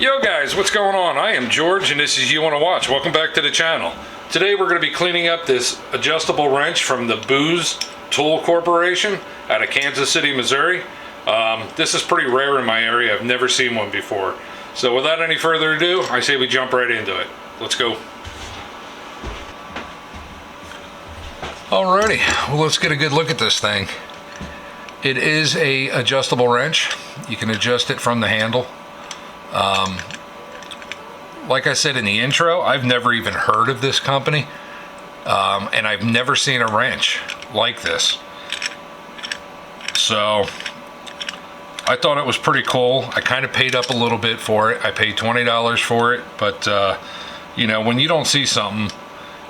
Yo guys, what's going on? I am George and this is You Wanna Watch. Welcome back to the channel. Today we're going to be cleaning up this adjustable wrench from the Booz Tool Corporation out of Kansas City, Missouri. This is pretty rare in my area. I've never seen one before. So without any further ado, I say we jump right into it. Let's go. Alrighty, well let's get a good look at this thing. It is a adjustable wrench. You can adjust it from the handle. Like I said in the intro, I've never even heard of this company, and I've never seen a wrench like this. So I thought it was pretty cool. I kind of paid up a little bit for it. I paid $20 for it, but you know, when you don't see something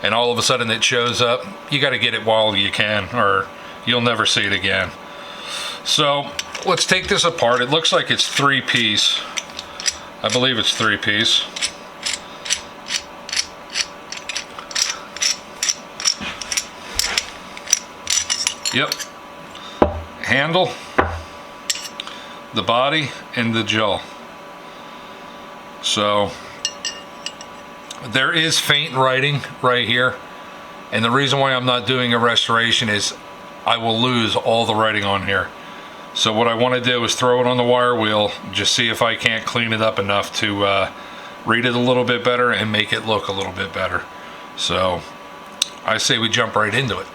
and all of a sudden it shows up, you got to get it while you can, or you'll never see it again. So let's take this apart. It looks like it's 3-piece. I believe it's 3-piece. Yep. Handle, the body, and the jaw. So there is faint writing right here, and the reason why I'm not doing a restoration is I will lose all the writing on here. So what I want to do is throw it on the wire wheel, just see if I can't clean it up enough to read it a little bit better and make it look a little bit better. So I say we jump right into it.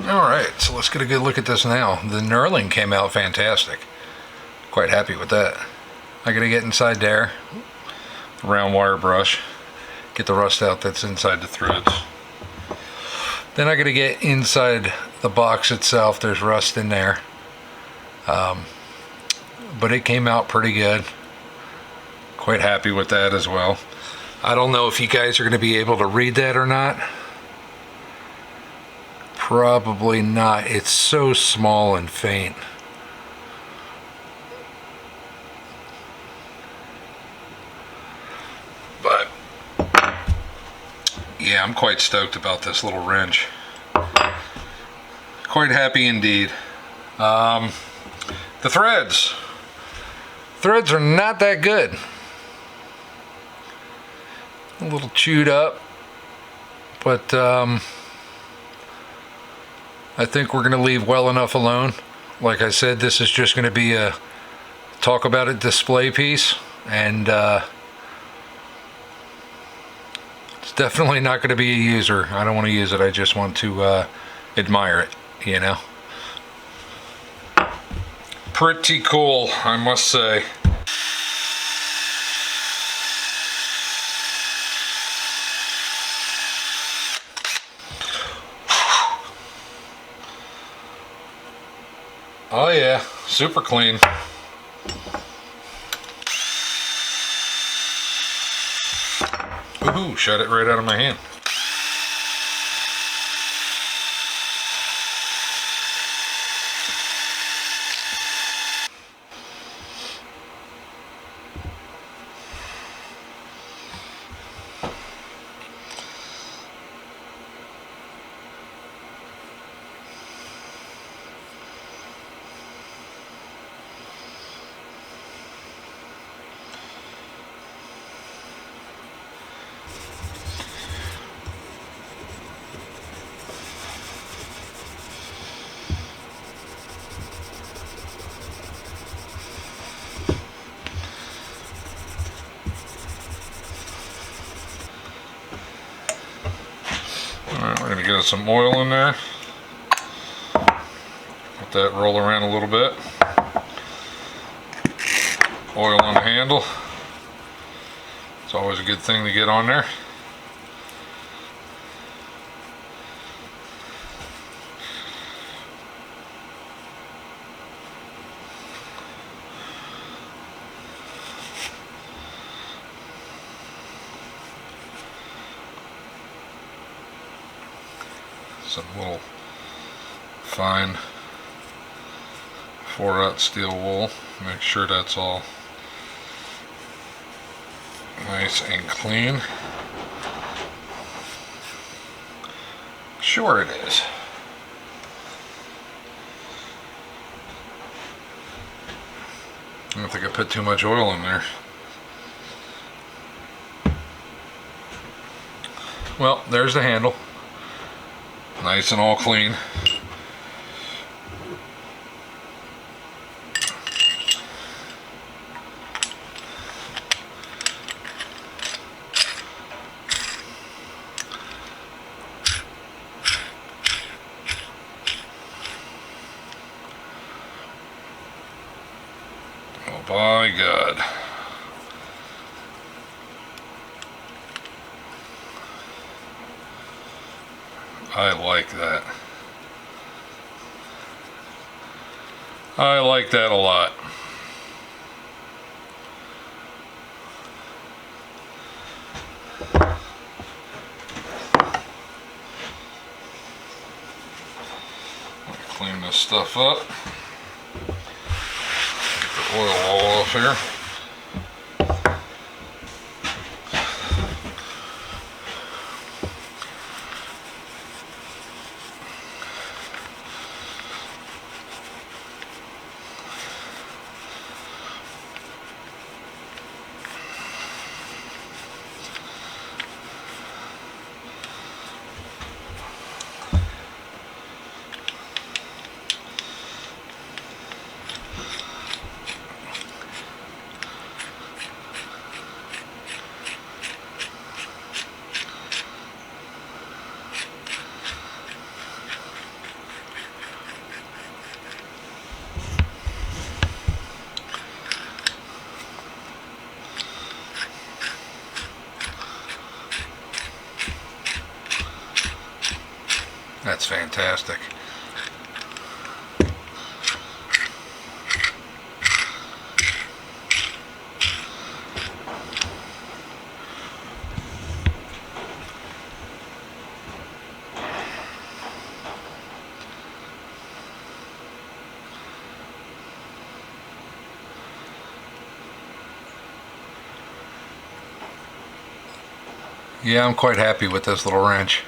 Alright, so let's get a good look at this now. The knurling came out fantastic. Quite happy with that. I gotta get inside there, round wire brush, get the rust out that's inside the threads. Then I gotta get inside the box itself. There's rust in there. But it came out pretty good. Quite happy with that as well. I don't know if you guys are gonna be able to read that or not. Probably not. It's so small and faint. But yeah, I'm quite stoked about this little wrench. Quite happy indeed. The threads. Threads are not that good. A little chewed up, but I think we're going to leave well enough alone. Like I said, this is just going to be a talk about it display piece, and it's definitely not going to be a user. I don't want to use it. I just want to admire it, you know. Pretty cool, I must say. Oh yeah, super clean. Woohoo, shut it right out of my hand. Alright, we're going to get some oil in there. Let that roll around a little bit. Oil on the handle. It's always a good thing to get on there. Some little fine 4/0 steel wool. Make sure that's all nice and clean. Sure it is. I don't think I put too much oil in there. Well, there's the handle. Nice and all clean. Oh by God. I like that. I like that a lot. Clean this stuff up. Get the oil all off here. That's fantastic. Yeah, I'm quite happy with this little wrench.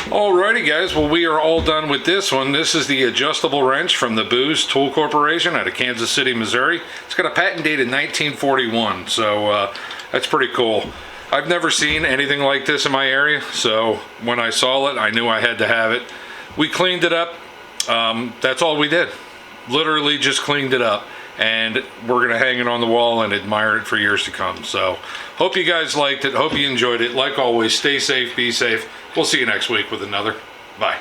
Alrighty guys, well we are all done with this one. This is the adjustable wrench from the Booz Tool Corporation out of Kansas City, Missouri. It's got a patent date in 1941, so that's pretty cool. I've never seen anything like this in my area, so when I saw it, I knew I had to have it. We cleaned it up. That's all we did. Literally just cleaned it up. And we're going to hang it on the wall and admire it for years to come. So, hope you guys liked it. Hope you enjoyed it. Like always, stay safe, be safe. We'll see you next week with another. Bye.